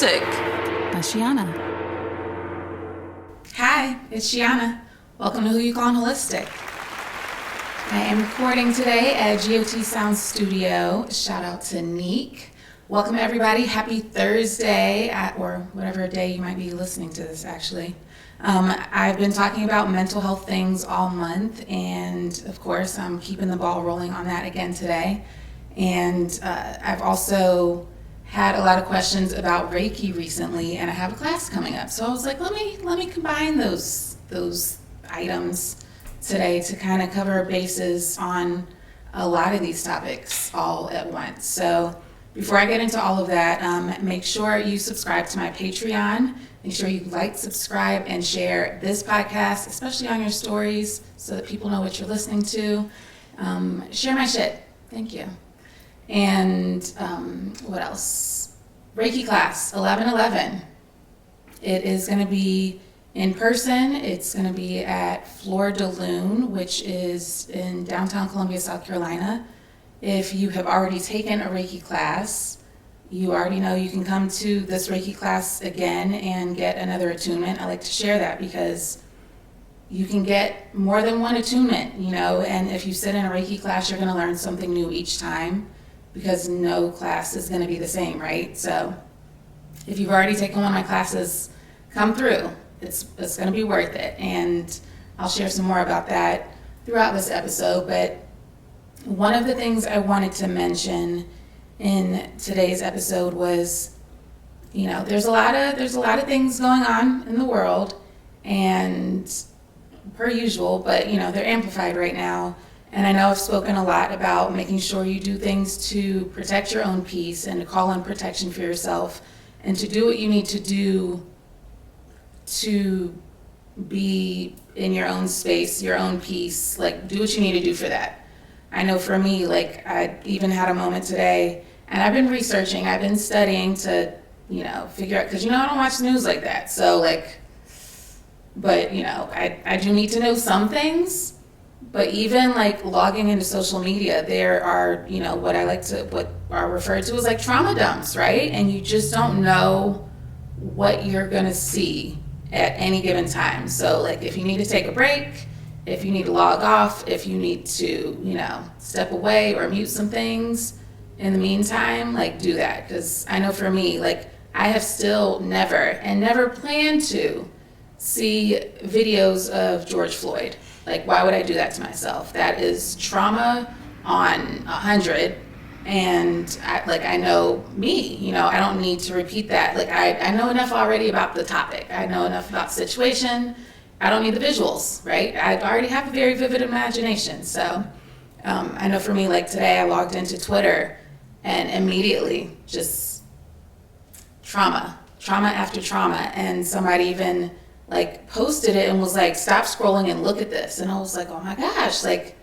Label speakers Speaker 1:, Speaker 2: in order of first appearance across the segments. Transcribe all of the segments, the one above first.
Speaker 1: Holistic by Shiana.
Speaker 2: Hi, it's Shiana. Welcome to Who You Call Holistic. I am recording today at GOT Sound Studio. Shout out to Neek. Welcome everybody. Happy Thursday, or whatever day you might be listening to this actually. I've been talking about mental health things all month, and of course I'm keeping the ball rolling on that again today. And I've also had a lot of questions about Reiki recently, and I have a class coming up. So I was like, let me combine those items today to kind of cover bases on a lot of these topics all at once. So before I get into all of that, make sure you subscribe to my Patreon. Make sure you like, subscribe, and share this podcast, especially on your stories, so that people know what you're listening to. Share my shit. Thank you. And what else? Reiki class, 11/11. It is going to be in person. It's going to be at Fleur de Lune, which is in downtown Columbia, South Carolina. If you have already taken a Reiki class, you already know you can come to this Reiki class again and get another attunement. I like to share that because you can get more than one attunement, and if you sit in a Reiki class, you're going to learn something new each time, because no class is going to be the same, right? So if you've already taken one of my classes, come through. It's going to be worth it. And I'll share some more about that throughout this episode. But one of the things I wanted to mention in today's episode was, there's a lot of things going on in the world, and per usual, but they're amplified right now. And I know I've spoken a lot about making sure you do things to protect your own peace and to call on protection for yourself and to do what you need to do to be in your own space, your own peace. Like, do what you need to do for that. I know for me, I even had a moment today, and I've been researching, I've been studying to, figure out, because, I don't watch the news like that. So, but, I do need to know some things. But even logging into social media, there are, what are referred to as trauma dumps, right? And you just don't know what you're going to see at any given time. So if you need to take a break, if you need to log off, if you need to, step away or mute some things in the meantime, do that. Because I know for me, I have still never planned to see videos of George Floyd. Why would I do that to myself? That is trauma on 100. And I know me, I don't need to repeat that. I know enough already about the topic. I know enough about the situation. I don't need the visuals, right? I already have a very vivid imagination. So I know for me, today I logged into Twitter and immediately just trauma after trauma. And somebody even posted it and was stop scrolling and look at this. And I was oh my gosh, I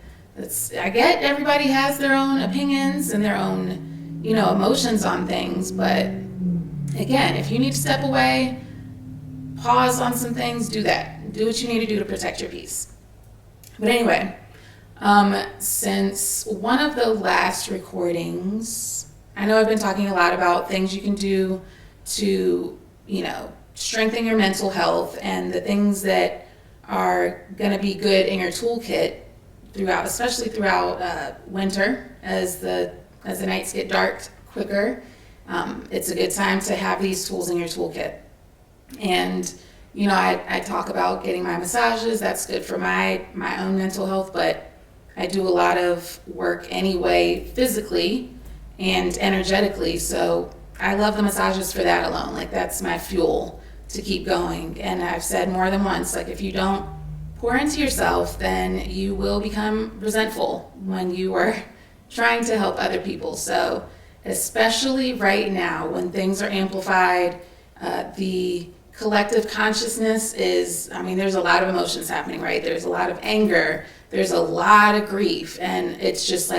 Speaker 2: get everybody has their own opinions and their own, emotions on things. But again, if you need to step away, pause on some things, do that. Do what you need to do to protect your peace. But anyway, since one of the last recordings, I know I've been talking a lot about things you can do to, strengthen your mental health and the things that are going to be good in your toolkit especially throughout winter as the nights get dark quicker. It's a good time to have these tools in your toolkit. And I talk about getting my massages. That's good for my own mental health, but I do a lot of work anyway, physically and energetically. So I love the massages for that alone. That's my fuel to keep going. And I've said more than once, if you don't pour into yourself, then you will become resentful when you are trying to help other people. So especially right now when things are amplified, the collective consciousness is, there's a lot of emotions happening, right? There's a lot of anger, there's a lot of grief, and it's just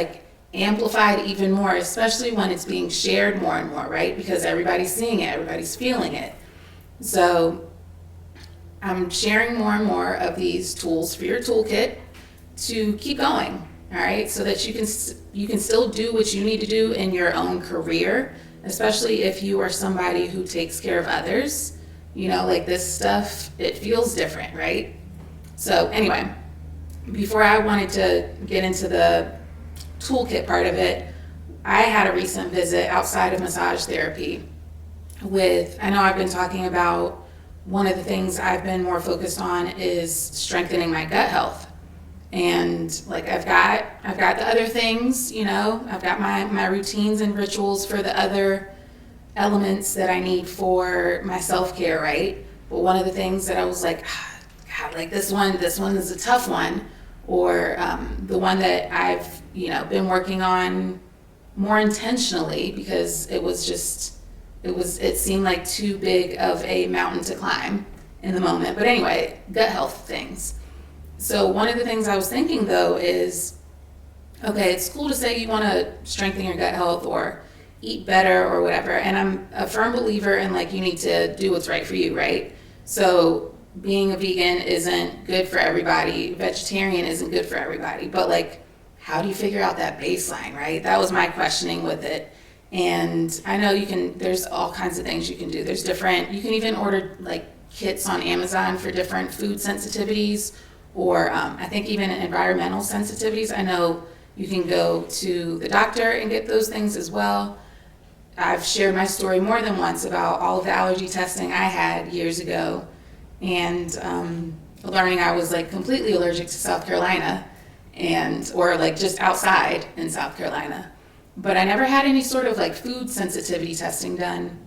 Speaker 2: amplified even more, especially when it's being shared more and more, right? Because everybody's seeing it, everybody's feeling it. So I'm sharing more and more of these tools for your toolkit to keep going, all right? So that you can still do what you need to do in your own career, especially if you are somebody who takes care of others. Like this stuff, it feels different, right? So anyway, before I wanted to get into the toolkit part of it, I had a recent visit outside of massage therapy I know I've been talking about one of the things I've been more focused on is strengthening my gut health. And like I've got the other things, I've got my routines and rituals for the other elements that I need for my self-care, right? But one of the things that I was like, God, like this one is a tough one, or the one that I've, been working on more intentionally because it seemed like too big of a mountain to climb in the moment. But anyway, gut health things. So one of the things I was thinking though is, okay, it's cool to say you want to strengthen your gut health or eat better or whatever. And I'm a firm believer in like, you need to do what's right for you, right? So being a vegan isn't good for everybody. Vegetarian isn't good for everybody. But like, how do you figure out that baseline, right? That was my questioning with it. And I know there's all kinds of things you can do. You can even order like kits on Amazon for different food sensitivities, or I think even environmental sensitivities. I know you can go to the doctor and get those things as well. I've shared my story more than once about all of the allergy testing I had years ago, and learning I was like completely allergic to South Carolina, or like just outside in South Carolina. But I never had any sort of like food sensitivity testing done.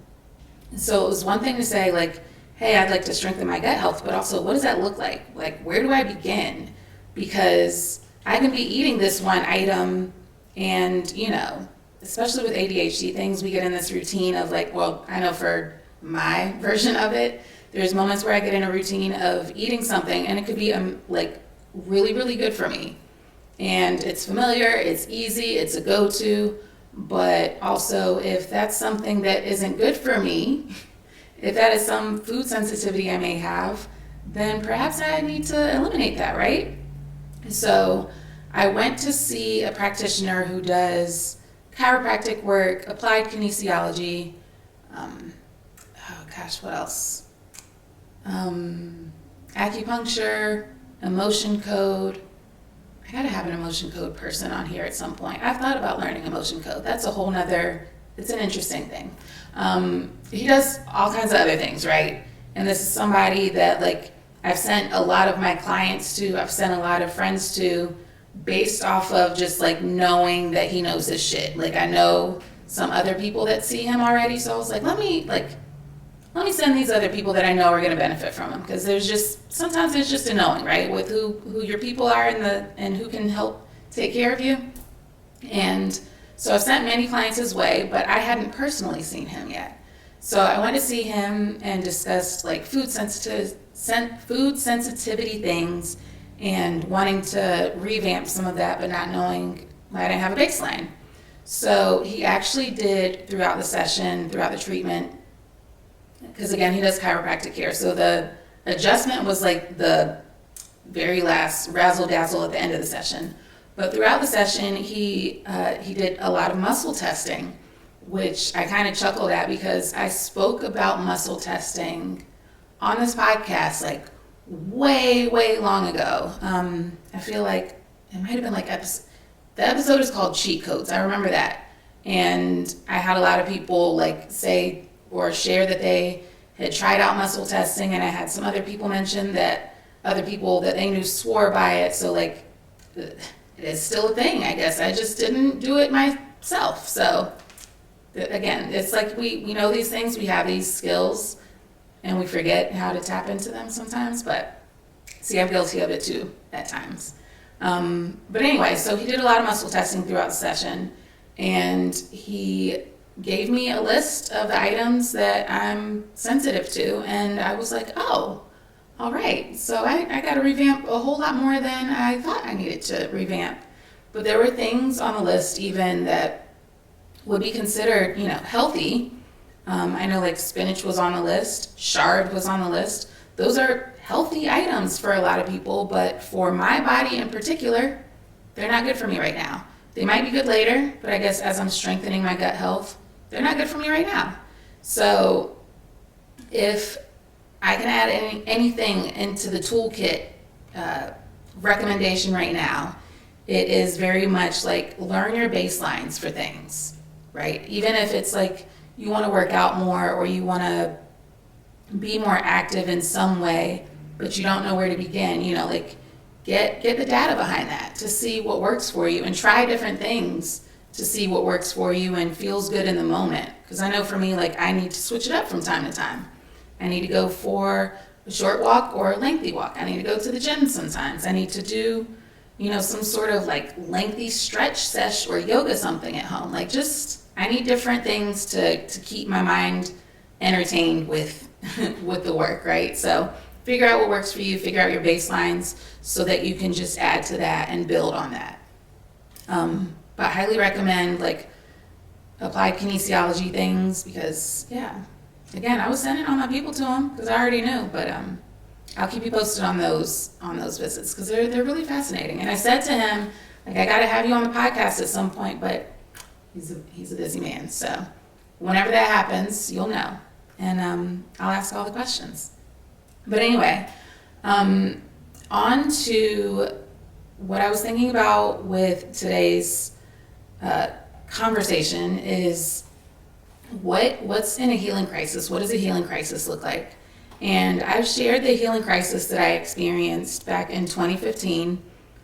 Speaker 2: So it was one thing to say like, hey, I'd like to strengthen my gut health, but also what does that look like? Like, where do I begin? Because I can be eating this one item and, especially with ADHD things, we get in this routine of like, well, I know for my version of it, there's moments where I get in a routine of eating something and it could be like really, really good for me. And it's familiar, it's easy, it's a go-to, but also if that's something that isn't good for me, if that is some food sensitivity I may have, then perhaps I need to eliminate that, right? So I went to see a practitioner who does chiropractic work, applied kinesiology, what else? Acupuncture, emotion code. I gotta have an emotion code person on here at some point. I've thought about learning emotion code. That's a whole nother, it's an interesting thing. He does all kinds of other things, right? And this is somebody that like I've sent a lot of my clients to, I've sent a lot of friends to, based off of just like knowing that he knows his shit. Like I know some other people that see him already, so I was like, let me send these other people that I know are going to benefit from him, because sometimes there's just a knowing, right, with who your people are and who can help take care of you. And so I've sent many clients his way, but I hadn't personally seen him yet. So I went to see him and discussed like food sensitivity things and wanting to revamp some of that, but not knowing I didn't have a baseline. So he actually did throughout the treatment, because again, he does chiropractic care. So the adjustment was like the very last razzle dazzle at the end of the session. But throughout the session, he did a lot of muscle testing, which I kind of chuckled at because I spoke about muscle testing on this podcast like way, way long ago. I feel like it might have been like the episode is called Cheat Codes. I remember that. And I had a lot of people like say or share that they had tried out muscle testing, and I had some other people mention that other people that they knew swore by it. So like it is still a thing, I guess. I just didn't do it myself. So again, it's like we know these things, we have these skills, and we forget how to tap into them sometimes. But see, I'm guilty of it too at times. But anyway, so he did a lot of muscle testing throughout the session, and he gave me a list of the items that I'm sensitive to, and I was like, oh, all right, so I got to revamp a whole lot more than I thought I needed to revamp. But there were things on the list even that would be considered, healthy. I know like spinach was on the list, chard was on the list. Those are healthy items for a lot of people, but for my body in particular, they're not good for me right now. They might be good later, but I guess as I'm strengthening my gut health, they're not good for me right now. So if I can add anything into the toolkit recommendation right now, it is very much like learn your baselines for things, right? Even if it's like you want to work out more or you want to be more active in some way, but you don't know where to begin, like get the data behind that to see what works for you and try different things to see what works for you and feels good in the moment. Because I know for me, like I need to switch it up from time to time. I need to go for a short walk or a lengthy walk. I need to go to the gym sometimes. I need to do, some sort of like lengthy stretch sesh or yoga something at home. Like I need different things to keep my mind entertained with with the work, right? So figure out what works for you, figure out your baselines so that you can just add to that and build on that. But I highly recommend like applied kinesiology things because, again, I was sending all my people to them because I already knew, but I'll keep you posted on those visits because they're really fascinating. And I said to him, like, I got to have you on the podcast at some point, but he's a busy man. So whenever that happens, you'll know. And I'll ask all the questions. But anyway, on to what I was thinking about with today's conversation is what's in a healing crisis? What does a healing crisis look like? And I've shared the healing crisis that I experienced back in 2015,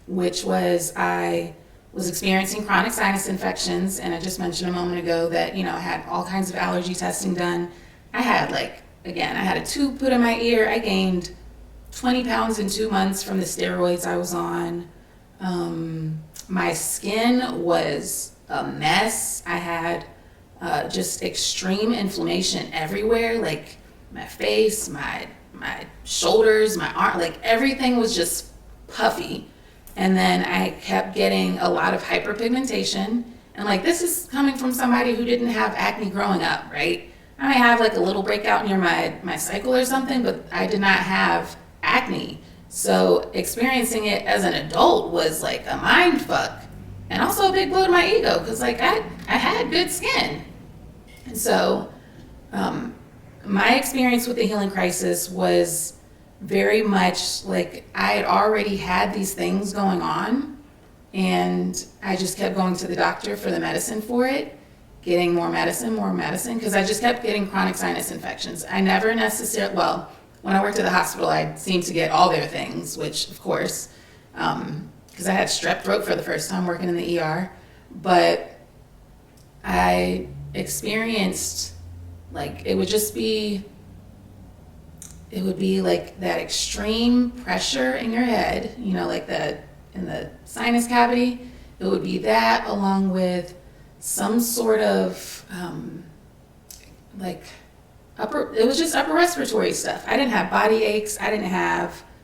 Speaker 2: which was I was experiencing chronic sinus infections, and I just mentioned a moment ago that, I had all kinds of allergy testing done. I had I had a tube put in my ear. I gained 20 pounds in 2 months from the steroids I was on. My skin was a mess. I had just extreme inflammation everywhere, like my face, my shoulders, my arm, like everything was just puffy. And then I kept getting a lot of hyperpigmentation. And like, this is coming from somebody who didn't have acne growing up, right? I may have like a little breakout near my cycle or something, but I did not have acne. So experiencing it as an adult was like a mind fuck. And also a big blow to my ego because like I had good skin. And so my experience with the healing crisis was very much like I had already had these things going on and I just kept going to the doctor for the medicine for it, getting more medicine, because I just kept getting chronic sinus infections. I never necessarily, when I worked at the hospital, I seemed to get all their things, which of course, because I had strep throat for the first time working in the ER, but I experienced like it would be like that extreme pressure in your head, like in the sinus cavity. It would be that along with some sort of it was just upper respiratory stuff. I didn't have body aches.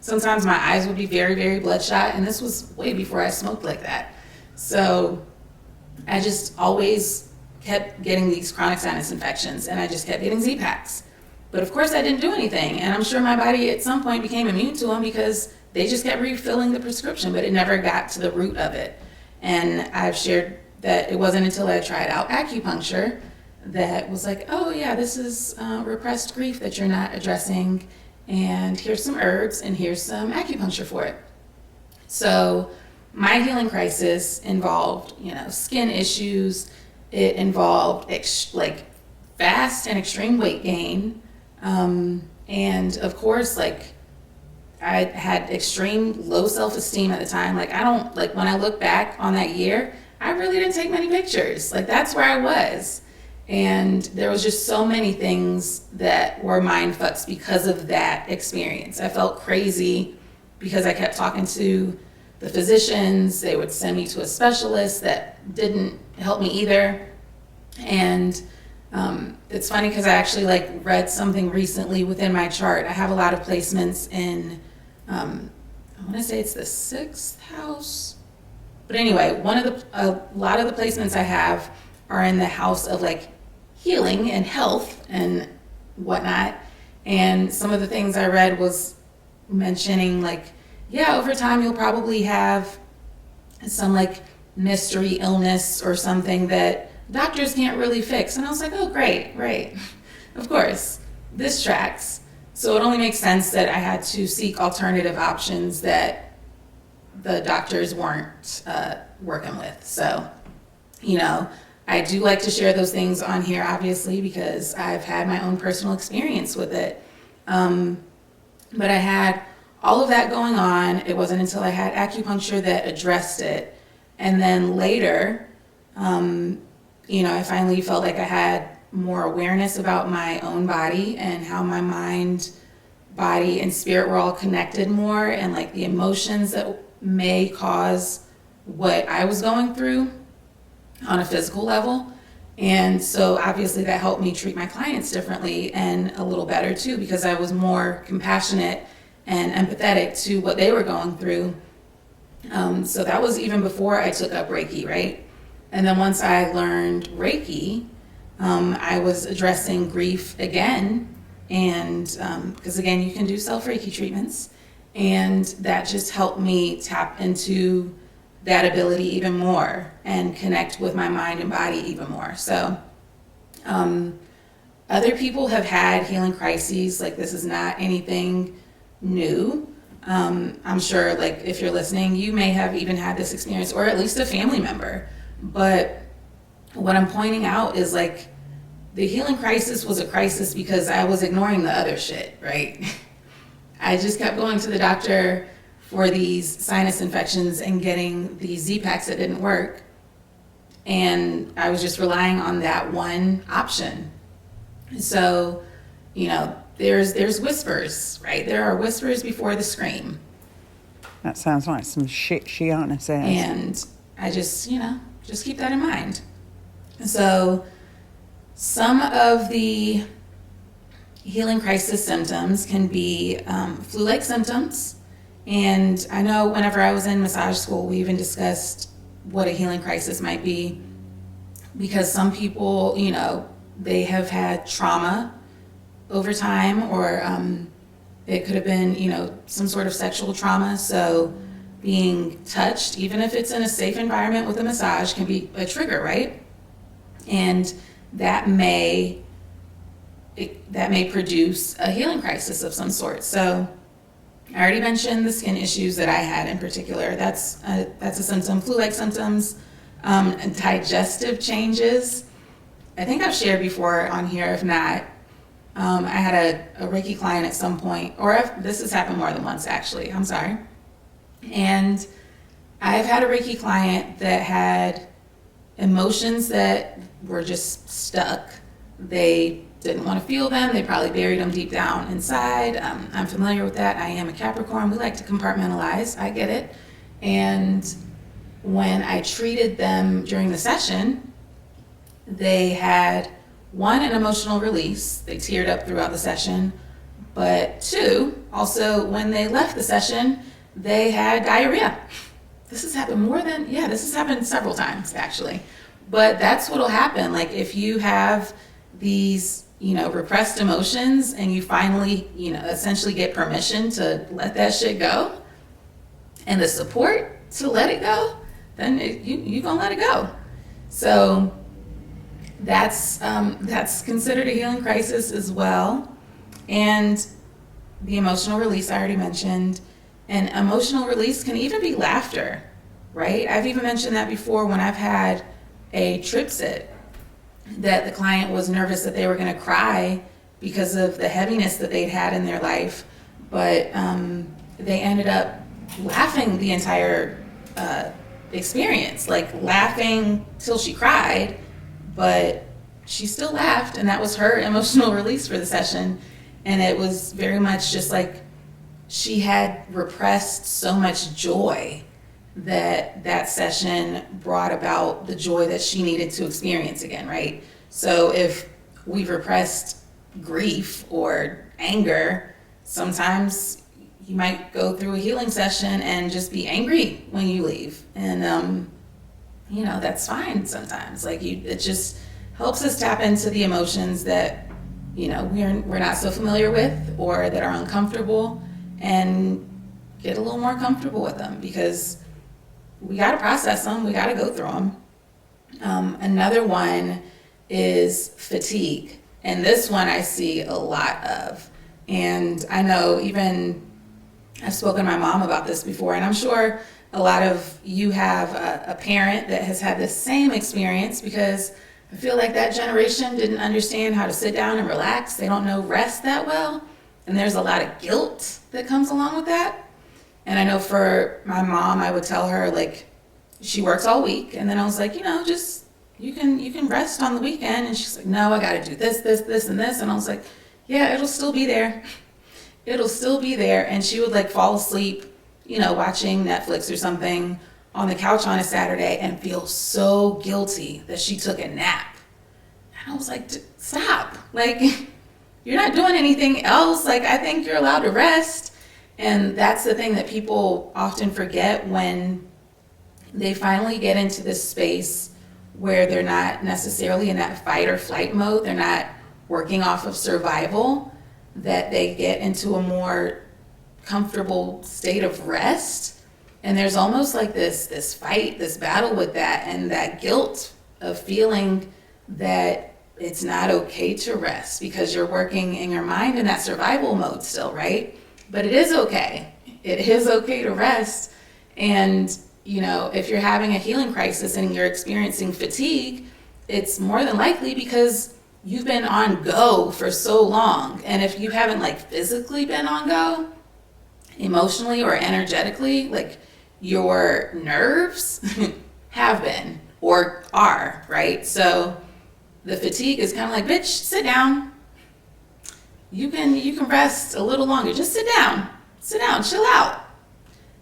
Speaker 2: Sometimes my eyes would be very, very bloodshot, and this was way before I smoked like that. So I just always kept getting these chronic sinus infections, and I just kept getting Z-Paks. But of course I didn't do anything, and I'm sure my body at some point became immune to them because they just kept refilling the prescription, but it never got to the root of it. And I've shared that it wasn't until I tried out acupuncture that was like, oh yeah, this is repressed grief that you're not addressing, and here's some herbs and here's some acupuncture for it. So my healing crisis involved, skin issues. It involved fast and extreme weight gain. And of course, I had extreme low self-esteem at the time. When I look back on that year, I really didn't take many pictures. That's where I was. And there was just so many things that were mind fucks because of that experience. I felt crazy because I kept talking to the physicians. They would send me to a specialist that didn't help me either. And it's funny because I actually read something recently within my chart. I have a lot of placements in, I want to say it's the 6th house. But anyway, a lot of the placements I have are in the house of healing and health and whatnot. And some of the things I read was mentioning over time you'll probably have some mystery illness or something that doctors can't really fix. And I was like, oh, great, right. Of course, this tracks. So it only makes sense that I had to seek alternative options that the doctors weren't working with. So, I do like to share those things on here, obviously, because I've had my own personal experience with it. But I had all of that going on. It wasn't until I had acupuncture that addressed it. And then later, I finally felt like I had more awareness about my own body and how my mind, body, and spirit were all connected more, and like the emotions that may cause what I was going through on a physical level. And so obviously that helped me treat my clients differently and a little better too, because I was more compassionate and empathetic to what they were going through. So that was even before I took up Reiki, right? And then once I learned Reiki, I was addressing grief again. And because again, you can do self-Reiki treatments. And that just helped me tap into that ability even more and connect with my mind and body even more. So other people have had healing crises. Like, this is not anything new. I'm sure, like, if you're listening, you may have even had this experience, or at least a family member. But what I'm pointing out is, like, the healing crisis was a crisis because I was ignoring the other shit, right? I just kept going to the doctor for these sinus infections and getting these Z-Packs that didn't work. And I was just relying on that one option. So, there's whispers, right? There are whispers before the scream.
Speaker 3: That sounds like some shit Shiana says.
Speaker 2: And I just keep that in mind. So some of the healing crisis symptoms can be flu-like symptoms. And I know whenever I was in massage school, we even discussed what a healing crisis might be, because some people, they have had trauma over time, or it could have been, some sort of sexual trauma. So being touched, even if it's in a safe environment with a massage, can be a trigger, right? And that may produce a healing crisis of some sort. So I already mentioned the skin issues that I had in particular. That's a symptom. Flu-like symptoms, and digestive changes. I think I've shared before on here. If not, I had a Reiki client at some point, or this has happened more than once actually. I'm sorry. And I've had a Reiki client that had emotions that were just stuck. They didn't want to feel them. They probably buried them deep down inside. I'm familiar with that. I am a Capricorn. We like to compartmentalize. I get it. And when I treated them during the session, they had, one, an emotional release. They teared up throughout the session. But two, also when they left the session, they had diarrhea. This has happened several times actually. But that's what'll happen. Like, if you have these, repressed emotions and you finally, essentially get permission to let that shit go and the support to let it go, then you gonna let it go. So that's considered a healing crisis as well. And the emotional release I already mentioned. And emotional release can even be laughter, right? I've even mentioned that before when I've had a trip sit, that the client was nervous that they were going to cry because of the heaviness that they'd had in their life, but they ended up laughing the entire experience, like laughing till she cried, but she still laughed, and that was her emotional release for the session. And it was very much just like she had repressed so much joy that session brought about the joy that she needed to experience again, right? So if we've repressed grief or anger, sometimes you might go through a healing session and just be angry when you leave. And, that's fine sometimes. Like, it just helps us tap into the emotions that, we're not so familiar with or that are uncomfortable, and get a little more comfortable with them, because we got to process them. We got to go through them. Another one is fatigue. And this one I see a lot of. And I know even I've spoken to my mom about this before, and I'm sure a lot of you have a parent that has had the same experience, because I feel like that generation didn't understand how to sit down and relax. They don't know rest that well. And there's a lot of guilt that comes along with that. And I know for my mom, I would tell her, like, she works all week. And then I was like, just, you can rest on the weekend. And she's like, no, I got to do this, and this. And I was like, yeah, it'll still be there. It'll still be there. And she would like fall asleep, watching Netflix or something on the couch on a Saturday and feel so guilty that she took a nap. And I was like, stop. Like, you're not doing anything else. Like, I think you're allowed to rest. And that's the thing that people often forget when they finally get into this space where they're not necessarily in that fight or flight mode. They're not working off of survival, that they get into a more comfortable state of rest. And there's almost like this fight, this battle with that, and that guilt of feeling that it's not okay to rest because you're working in your mind in that survival mode still, right? But it is okay. It is okay to rest. And, if you're having a healing crisis and you're experiencing fatigue, it's more than likely because you've been on go for so long. And if you haven't like physically been on go, emotionally or energetically, like your nerves have been or are, right? So the fatigue is kind of like, bitch, sit down. You can rest a little longer. Just sit down, chill out.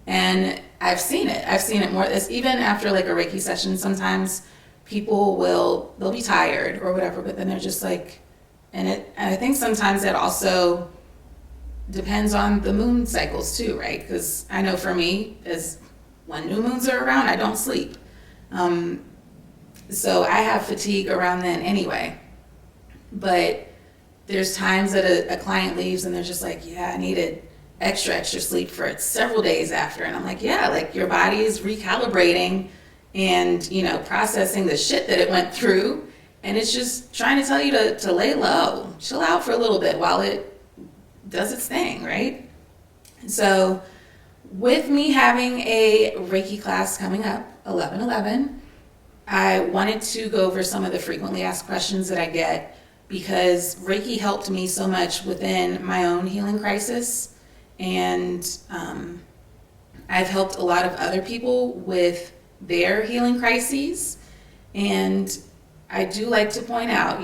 Speaker 2: And I've seen it more. It's even after like a Reiki session, sometimes people they'll be tired or whatever, but then they're just like, and I think sometimes that also depends on the moon cycles too, right? Because I know for me, as when new moons are around, I don't sleep. So I have fatigue around then anyway. But there's times that a client leaves and they're just like, yeah, I needed extra sleep for several days after. And I'm like, yeah, like your body is recalibrating and, processing the shit that it went through. And it's just trying to tell you to lay low, chill out for a little bit while it does its thing, right? So with me having a Reiki class coming up, 11/11, I wanted to go over some of the frequently asked questions that I get, because Reiki helped me so much within my own healing crisis. And I've helped a lot of other people with their healing crises. And I do like to point out,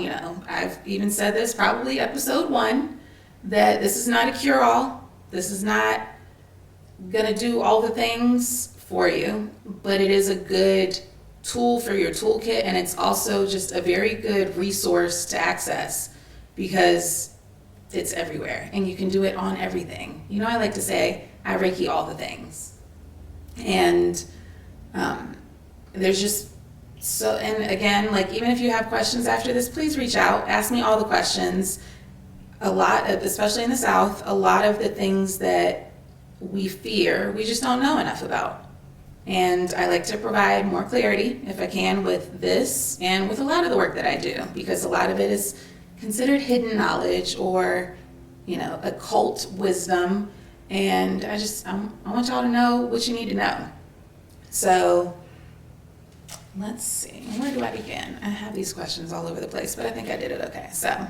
Speaker 2: I've even said this probably episode 1, that this is not a cure-all. This is not going to do all the things for you, but it is a good tool for your toolkit, and it's also just a very good resource to access because it's everywhere and you can do it on everything. I like to say I Reiki all the things. And there's just so, and again, like even if you have questions after this, please reach out, ask me all the questions. A lot of, especially in the South, a lot of the things that we fear, we just don't know enough about. And I like to provide more clarity if I can with this and with a lot of the work that I do, because a lot of it is considered hidden knowledge or, occult wisdom. And I want y'all to know what you need to know. So let's see, where do I begin? I have these questions all over the place, but I think I did it okay. So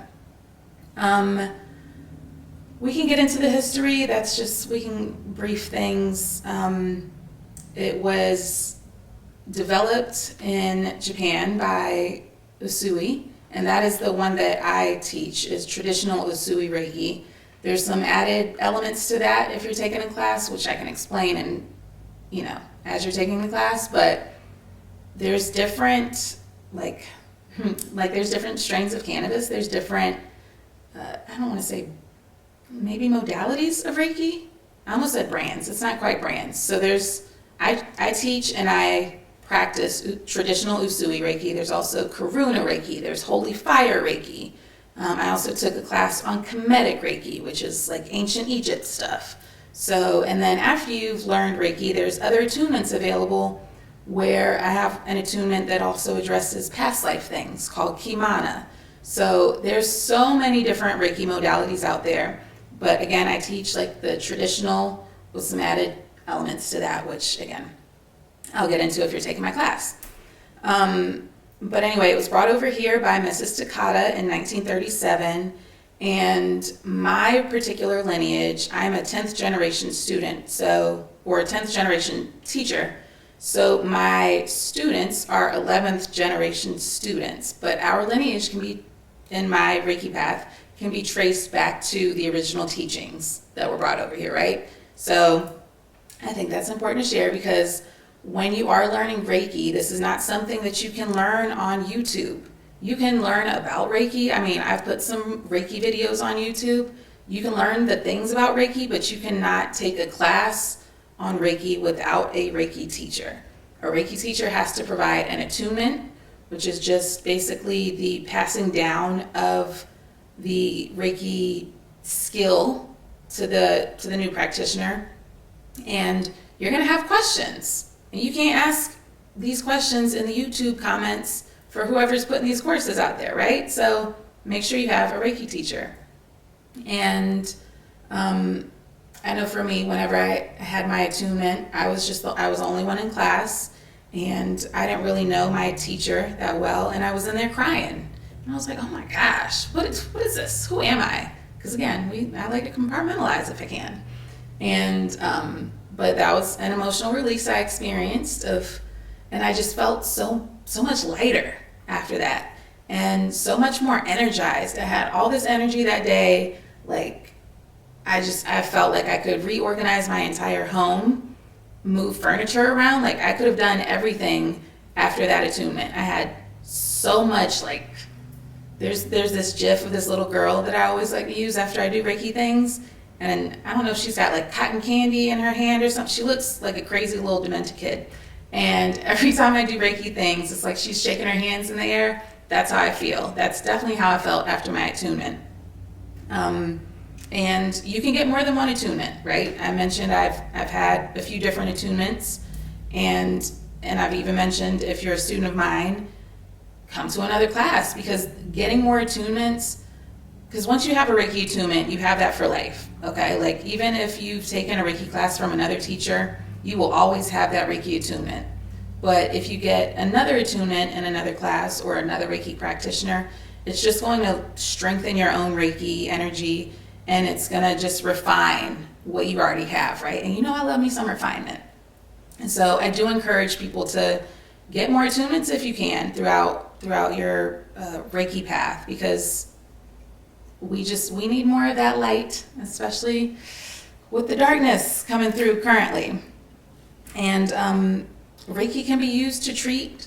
Speaker 2: we can get into the history. We can brief things. It was developed in Japan by Usui, and that is the one that I teach, is traditional Usui Reiki. There's some added elements to that if you're taking a class, which I can explain as you're taking the class, but there's different, there's different strains of cannabis. There's different, I don't want to say maybe modalities of Reiki. I almost said brands. It's not quite brands. So I teach and I practice traditional Usui Reiki. There's also Karuna Reiki. There's Holy Fire Reiki. I also took a class on Kemetic Reiki, which is like ancient Egypt stuff. So, and then after you've learned Reiki, there's other attunements available where I have an attunement that also addresses past life things called Kimana. So there's so many different Reiki modalities out there. But again, I teach like the traditional with some added elements to that, which again, I'll get into if you're taking my class. But anyway, it was brought over here by Mrs. Takata in 1937. And my particular lineage, I'm a 10th generation student, or a 10th generation teacher. So my students are 11th generation students, but our lineage can be, in my Reiki path, can be traced back to the original teachings that were brought over here, right? So I think that's important to share, because when you are learning Reiki, this is not something that you can learn on YouTube. You can learn about Reiki. I mean, I've put some Reiki videos on YouTube. You can learn the things about Reiki, but you cannot take a class on Reiki without a Reiki teacher. A Reiki teacher has to provide an attunement, which is just basically the passing down of the Reiki skill to the new practitioner. And you're going to have questions. And you can't ask these questions in the YouTube comments for whoever's putting these courses out there, right? So make sure you have a Reiki teacher. And I know for me, whenever I had my attunement, I was the only one in class, and I didn't really know my teacher that well, and I was in there crying. And I was like, oh my gosh, what is this? Who am I? Because again, I like to compartmentalize if I can. And but that was an emotional release I experienced and I just felt so much lighter after that, and so much more energized. I had all this energy that day. Like I felt like I could reorganize my entire home, move furniture around. Like I could have done everything after that attunement. I had so much, like there's this gif of this little girl that I always like to use after I do Reiki things. And I don't know if she's got like cotton candy in her hand or something. She looks like a crazy little demented kid. And every time I do Reiki things, it's like she's shaking her hands in the air. That's how I feel. That's definitely how I felt after my attunement. And you can get more than one attunement, right? I mentioned I've had a few different attunements, and I've even mentioned, if you're a student of mine, come to another class, because getting more attunements, because once you have a Reiki attunement, you have that for life, okay? Like even if you've taken a Reiki class from another teacher, you will always have that Reiki attunement. But if you get another attunement in another class or another Reiki practitioner, it's just going to strengthen your own Reiki energy, and it's going to just refine what you already have, right? And you know I love me some refinement. And so I do encourage people to get more attunements if you can throughout your Reiki path, because we need more of that light, especially with the darkness coming through currently. And Reiki can be used to treat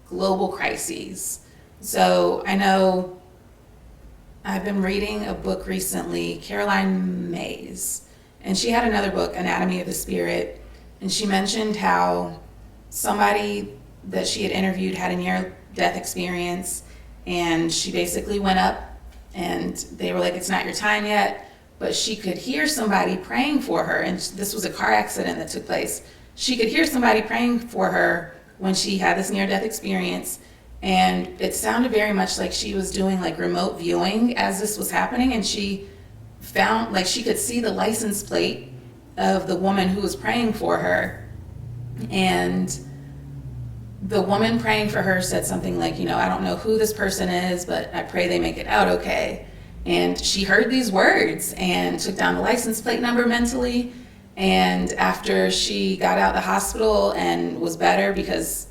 Speaker 2: global crises. So I know I've been reading a book recently, Caroline Mays, and she had another book, Anatomy of the Spirit, and she mentioned how somebody that she had interviewed had a near-death experience, and she basically went up, and they were like, it's not your time yet, but she could hear somebody praying for her, and this was a car accident that took place. She could hear somebody praying for her when she had this near-death experience, and it sounded very much like she was doing like remote viewing as this was happening, and she found, like, she could see the license plate of the woman who was praying for her, and the woman praying for her said something like, I don't know who this person is, but I pray they make it out okay. And she heard these words and took down the license plate number mentally. And after she got out of the hospital and was better, because,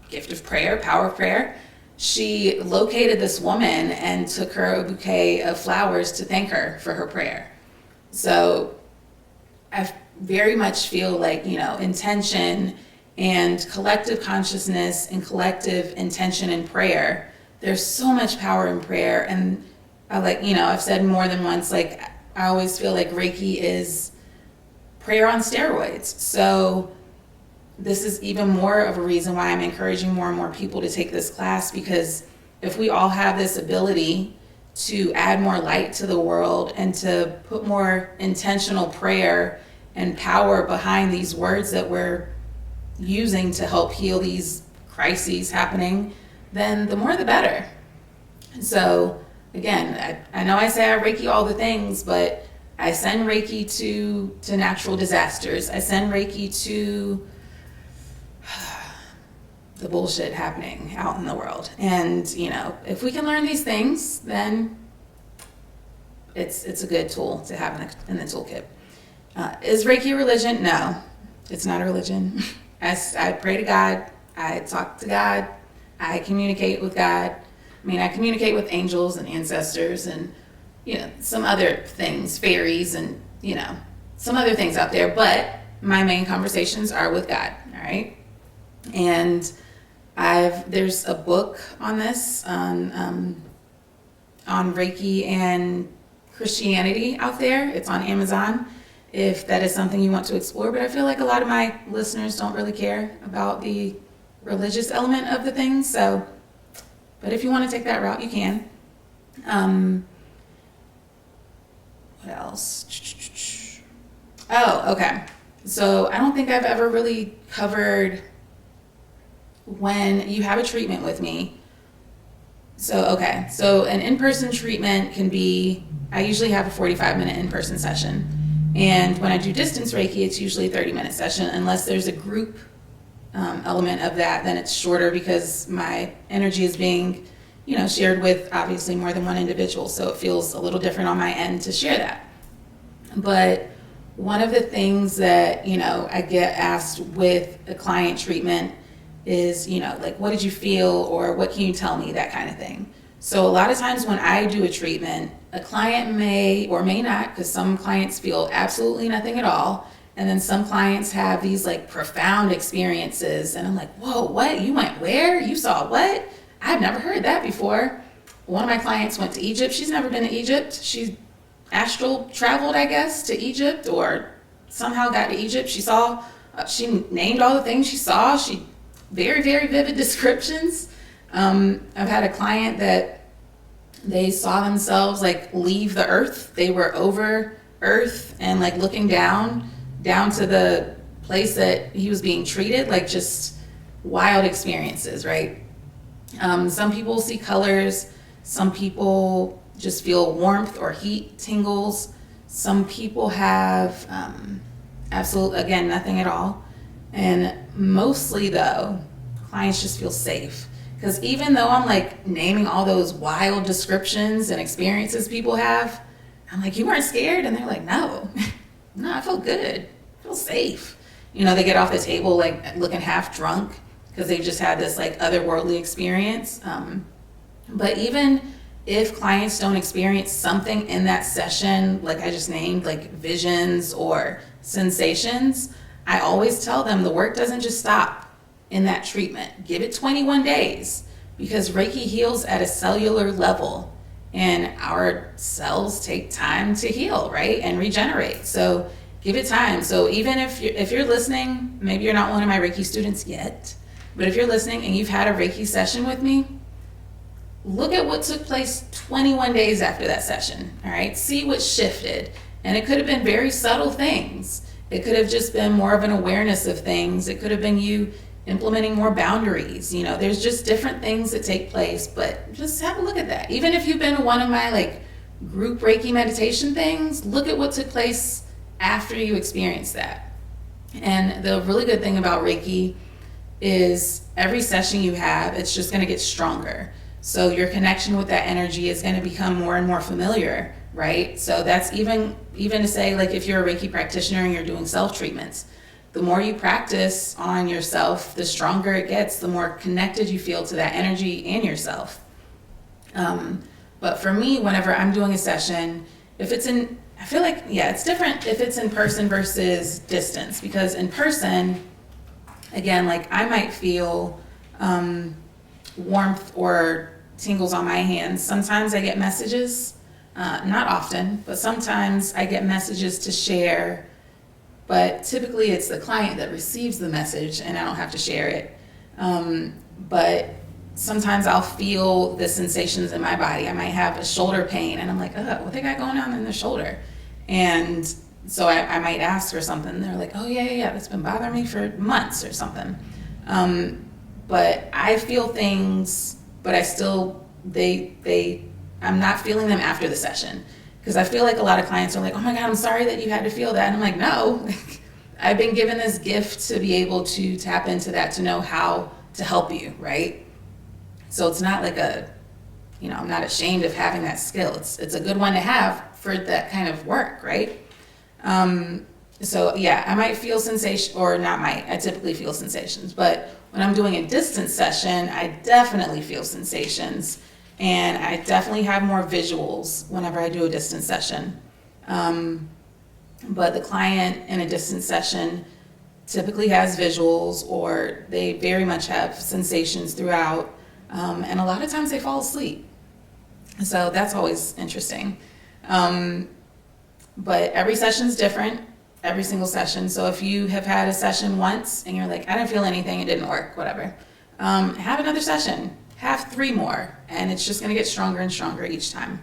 Speaker 2: gift of prayer, power of prayer, she located this woman and took her a bouquet of flowers to thank her for her prayer. So I very much feel like, intention and collective consciousness and collective intention in prayer, there's so much power in prayer. And I've said more than once, like, I always feel like Reiki is prayer on steroids. So this is even more of a reason why I'm encouraging more and more people to take this class, because if we all have this ability to add more light to the world and to put more intentional prayer and power behind these words that we're using to help heal these crises happening, then the more the better. And so again, I know I say I Reiki all the things, but I send Reiki to natural disasters. I send Reiki to the bullshit happening out in the world. And, if we can learn these things, then it's a good tool to have in the toolkit. Is Reiki a religion? No, it's not a religion. I pray to God. I talk to God. I communicate with God. I communicate with angels and ancestors and, some other things, fairies and, some other things out there. But my main conversations are with God, all right? And there's a book on this, on Reiki and Christianity out there. It's on Amazon if that is something you want to explore. But I feel like a lot of my listeners don't really care about the religious element of the thing. So, but if you want to take that route, you can. What else? Oh, okay. So I don't think I've ever really covered when you have a treatment with me. So an in-person treatment can be, I usually have a 45-minute in-person session. And when I do distance Reiki, it's usually a 30-minute session. Unless there's a group element of that, then it's shorter because my energy is being, shared with obviously more than one individual. So it feels a little different on my end to share that. But one of the things that, I get asked with a client treatment is, like, what did you feel, or what can you tell me, that kind of thing. So a lot of times when I do a treatment, a client may or may not, because some clients feel absolutely nothing at all, and then some clients have these like profound experiences, and I'm like, whoa, what? You went where? You saw what? I've never heard that before. One of my clients went to Egypt. She's never been to Egypt. She astral traveled, I guess, to Egypt, or somehow got to Egypt. She saw, she named all the things she saw. She very, very vivid descriptions. I've had a client that they saw themselves like leave the earth. They were over earth and like looking down to the place that he was being treated, like just wild experiences, right? Some people see colors. Some people just feel warmth or heat, tingles. Some people have absolutely, again, nothing at all. And mostly though, clients just feel safe. Because even though I'm like naming all those wild descriptions and experiences people have, I'm like, you weren't scared? And they're like, no, I feel good. I feel safe. They get off the table like looking half drunk because they just had this like otherworldly experience. But even if clients don't experience something in that session, like I just named, like visions or sensations, I always tell them the work doesn't just stop in that treatment. Give it 21 days because Reiki heals at a cellular level and our cells take time to heal, right? And regenerate. So give it time. So even if you're listening, maybe you're not one of my Reiki students yet, but if you're listening and you've had a Reiki session with me, look at what took place 21 days after that session, all right? See what shifted. And it could have been very subtle things. It could have just been more of an awareness of things. It could have been you implementing more boundaries. There's just different things that take place, but just have a look at that. Even if you've been to one of my like group Reiki meditation things, look at what took place after you experienced that. And the really good thing about Reiki is every session you have, it's just going to get stronger. So your connection with that energy is going to become more and more familiar, right? So that's even to say, like, if you're a Reiki practitioner and you're doing self-treatments, the more you practice on yourself, the stronger it gets, the more connected you feel to that energy and yourself. But for me, whenever I'm doing a session, I feel like, it's different if it's in person versus distance, because in person, again, like I might feel warmth or tingles on my hands. Sometimes I get messages, not often, but sometimes I get messages to share, but typically it's the client that receives the message and I don't have to share it. But sometimes I'll feel the sensations in my body. I might have a shoulder pain and I'm like, what they got going on in the shoulder? And So I might ask or something, and they're like, oh yeah, that's been bothering me for months or something. But I feel things, but I still, I'm not feeling them after the session. Because I feel like a lot of clients are like, oh my God, I'm sorry that you had to feel that. And I'm like, no, I've been given this gift to be able to tap into that, to know how to help you, right? So it's not like I'm not ashamed of having that skill. It's a good one to have for that kind of work, right? So yeah, I might feel sensation, or not might, I typically feel sensations, but when I'm doing a distance session, I definitely feel sensations, and I definitely have more visuals whenever I do a distance session. But the client in a distance session typically has visuals, or they very much have sensations throughout, and a lot of times they fall asleep. So that's always interesting. But every session's different, every single session. So if you have had a session once and you're like, I didn't feel anything, it didn't work, whatever, have another session, have 3 more, and it's just gonna get stronger and stronger each time.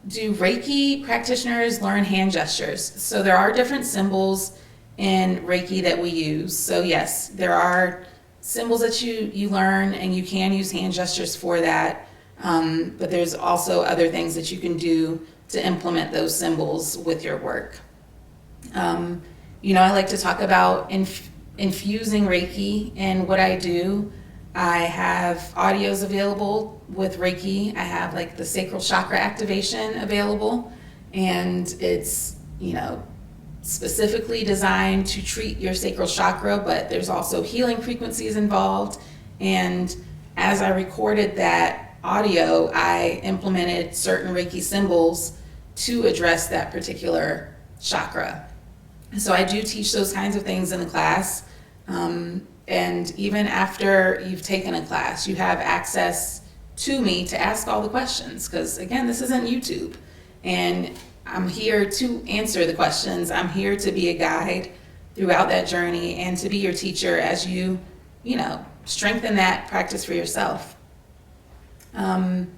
Speaker 2: Do Reiki practitioners learn hand gestures? So there are different symbols in Reiki that we use. So yes, there are symbols that you learn, and you can use hand gestures for that. But there's also other things that you can do to implement those symbols with your work. I like to talk about infusing Reiki in what I do. I have audios available with Reiki. I have like the sacral chakra activation available, and it's, specifically designed to treat your sacral chakra, but there's also healing frequencies involved. And as I recorded that audio, I implemented certain Reiki symbols to address that particular chakra. So I do teach those kinds of things in the class. And even after you've taken a class, you have access to me to ask all the questions. Because again, this isn't YouTube. And I'm here to answer the questions. I'm here to be a guide throughout that journey, and to be your teacher as you, strengthen that practice for yourself. What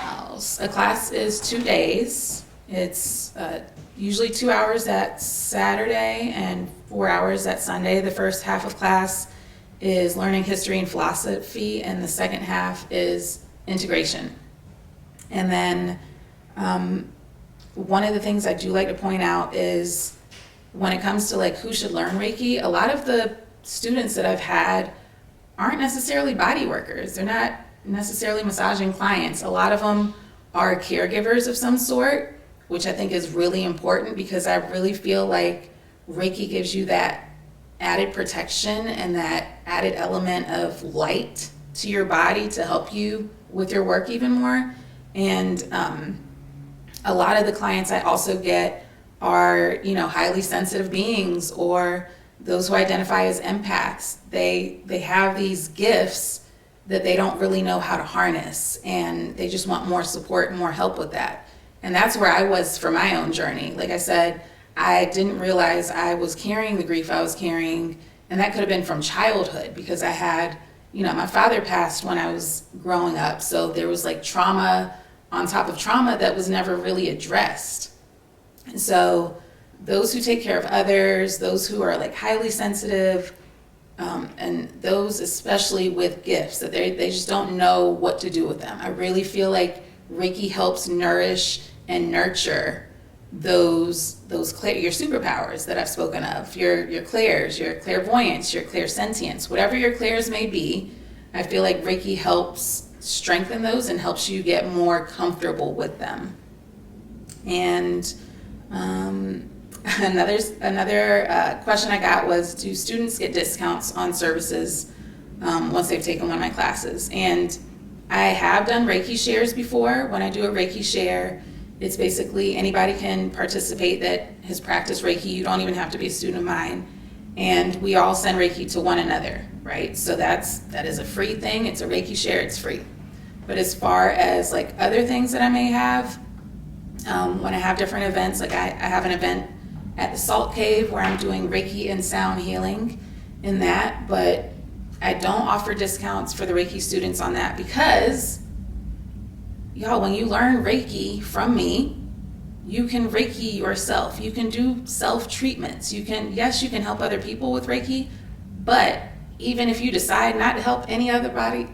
Speaker 2: else? A class is 2 days. It's usually 2 hours that Saturday and 4 hours that Sunday. The first half of class is learning history and philosophy, and the second half is integration. And then one of the things I do like to point out is, when it comes to like who should learn Reiki, a lot of the students that I've had aren't necessarily body workers. They're not necessarily massaging clients. A lot of them are caregivers of some sort, which I think is really important, because I really feel like Reiki gives you that added protection and that added element of light to your body to help you with your work even more. And a lot of the clients I also get are, highly sensitive beings, or those who identify as empaths. They have these gifts that they don't really know how to harness, and they just want more support and more help with that. And that's where I was for my own journey. Like I said, I didn't realize I was carrying the grief I was carrying, and that could have been from childhood, because I had, my father passed when I was growing up, so there was like trauma on top of trauma that was never really addressed. And so those who take care of others, those who are like highly sensitive, and those especially with gifts that they just don't know what to do with them. I really feel like Reiki helps nourish and nurture those your superpowers that I've spoken of, your clairs, your clairvoyance, your clairsentience, whatever your clairs may be. I feel like Reiki helps strengthen those and helps you get more comfortable with them. And another question I got was, do students get discounts on services once they've taken one of my classes? And I have done Reiki shares before. When I do a Reiki share, it's basically anybody can participate that has practiced Reiki. You don't even have to be a student of mine. And we all send Reiki to one another, right? So that is a free thing. It's a Reiki share, it's free. But as far as like other things that I may have, when I have different events, like I have an event at the Salt Cave where I'm doing Reiki and sound healing in that, but I don't offer discounts for the Reiki students on that, because y'all, when you learn Reiki from me, You can Reiki yourself. You can do self-treatments. You can help other people with Reiki, but even if you decide not to help any other body,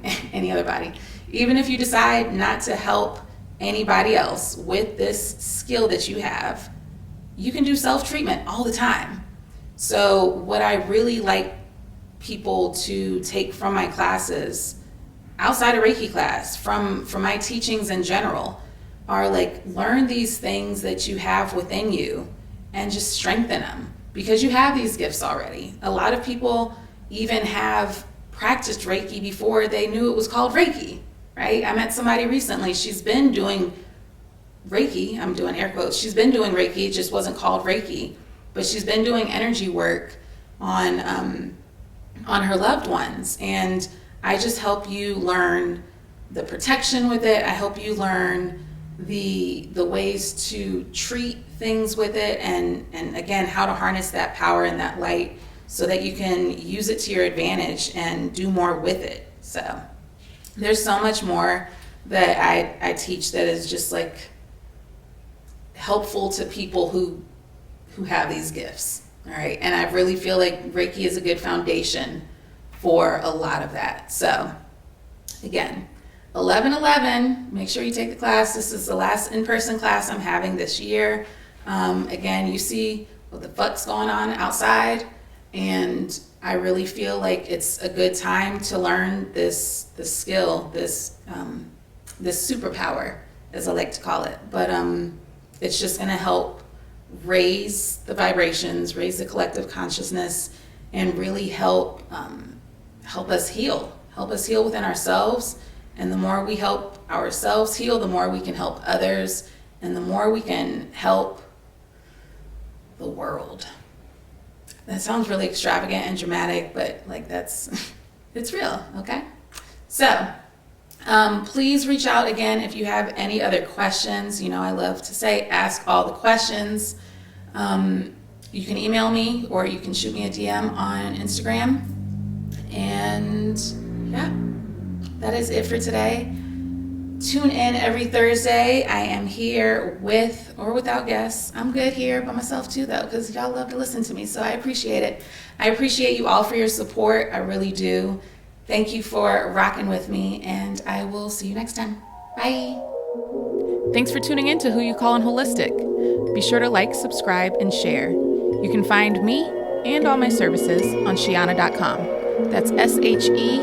Speaker 2: even if you decide not to help anybody else with this skill that you have, you can do self-treatment all the time. So what I really like people to take from my classes, outside of Reiki class, from my teachings in general, are like, learn these things that you have within you and just strengthen them, because you have these gifts already. A lot of people even have practiced Reiki before they knew it was called Reiki, right? I met somebody recently. She's been doing Reiki. I'm doing air quotes. She's been doing Reiki. It just wasn't called Reiki, but she's been doing energy work on her loved ones. And I just help you learn the protection with it. I help you learn the ways to treat things with it, and again, how to harness that power and that light so that you can use it to your advantage and do more with it. So there's so much more that I teach that is just like helpful to people who have these gifts. All right. And I really feel like Reiki is a good foundation for a lot of that. So again, 11/11, make sure you take the class. This is the last in-person class I'm having this year. Again, you see what the fuck's going on outside, and I really feel like it's a good time to learn this skill, this superpower, as I like to call it. But it's just going to help raise the vibrations, raise the collective consciousness, and really help us heal within ourselves. And the more we help ourselves heal, the more we can help others, and the more we can help the world. That sounds really extravagant and dramatic, but like it's real, okay? So please reach out again if you have any other questions. You know, I love to say, ask all the questions. You can email me, or you can shoot me a DM on Instagram. And yeah, that is it for today. Tune in every Thursday. I am here with or without guests. I'm good here by myself too, though, because y'all love to listen to me, so I appreciate it. I appreciate you all for your support. I really do. Thank you for rocking with me, and I will see you next time. Bye.
Speaker 1: Thanks for tuning in to Who You Callin' Holistic. Be sure to like, subscribe, and share. You can find me and all my services on Sheanah.com. That's SHEANAH.